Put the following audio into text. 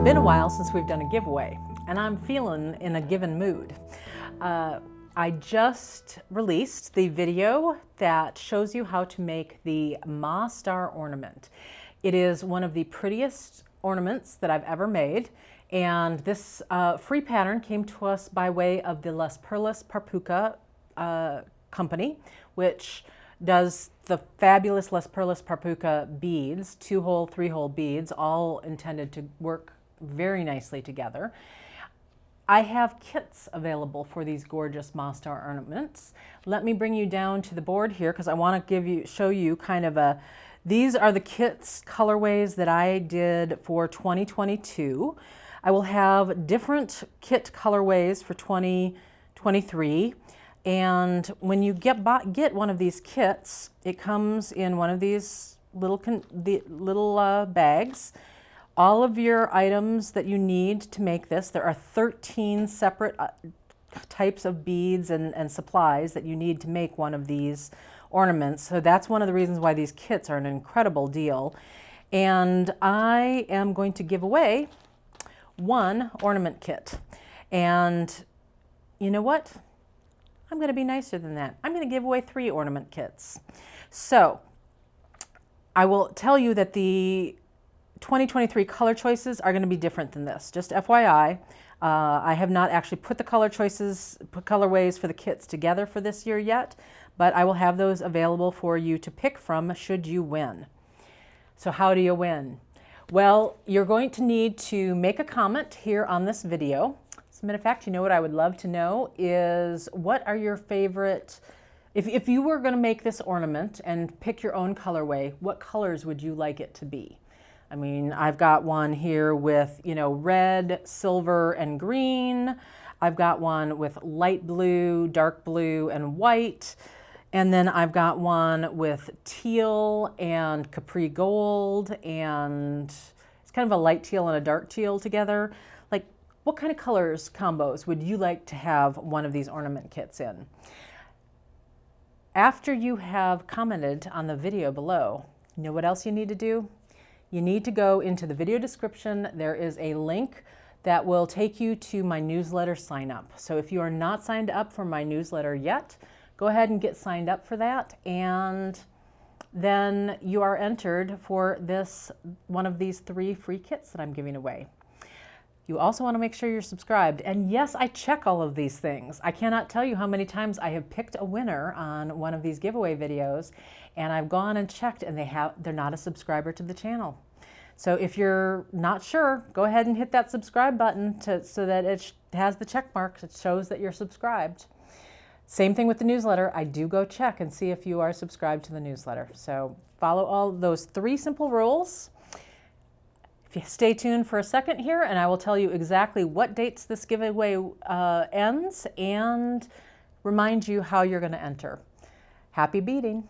been a while since we've done a giveaway, and I'm feeling in a given mood. I just released the video that shows you how to make the Ma Star ornament. It is one of the prettiest ornaments that I've ever made, and this free pattern came to us by way of the Les Perles Parpuca company, which does the fabulous Les Perles Parpuca beads, 2-hole, 3-hole beads, all intended to work very nicely together. I have kits available for these gorgeous Ma Star ornaments. Let me bring you down to the board here because I want to show you kind of these are the kits colorways that I did for 2022. I will have different kit colorways for 2023. And when you get one of these kits, it comes in one of these little bags. All of your items that you need to make this, there are 13 separate types of beads and supplies that you need to make one of these ornaments. So that's one of the reasons why these kits are an incredible deal. And I am going to give away one ornament kit. And you know what? I'm going to be nicer than that. I'm going to give away 3 ornament kits. So I will tell you that the 2023 color choices are going to be different than this. Just FYI, I have not actually put the colorways for the kits together for this year yet, but I will have those available for you to pick from should you win. So how do you win? Well, you're going to need to make a comment here on this video. As a matter of fact, you know what I would love to know is what are your favorite, if you were going to make this ornament and pick your own colorway, what colors would you like it to be? I mean, I've got one here with, red, silver, and green. I've got one with light blue, dark blue, and white. And then I've got one with teal and capri gold, and it's kind of a light teal and a dark teal together. Like, what kind of colors combos would you like to have one of these ornament kits in? After you have commented on the video below, you know what else you need to do? You need to go into the video description. There is a link that will take you to my newsletter sign up. So if you are not signed up for my newsletter yet, go ahead and get signed up for that, and then you are entered for one of these 3 free kits that I'm giving away. You also want to make sure you're subscribed. And yes, I check all of these things. I cannot tell you how many times I have picked a winner on one of these giveaway videos, and I've gone and checked and they're not a subscriber to the channel. So if you're not sure, go ahead and hit that subscribe button so that it has the check mark that shows that you're subscribed. Same thing with the newsletter. I do go check and see if you are subscribed to the newsletter. So follow all those 3 simple rules. If you stay tuned for a second here, and I will tell you exactly what dates this giveaway ends and remind you how you're going to enter. Happy beading!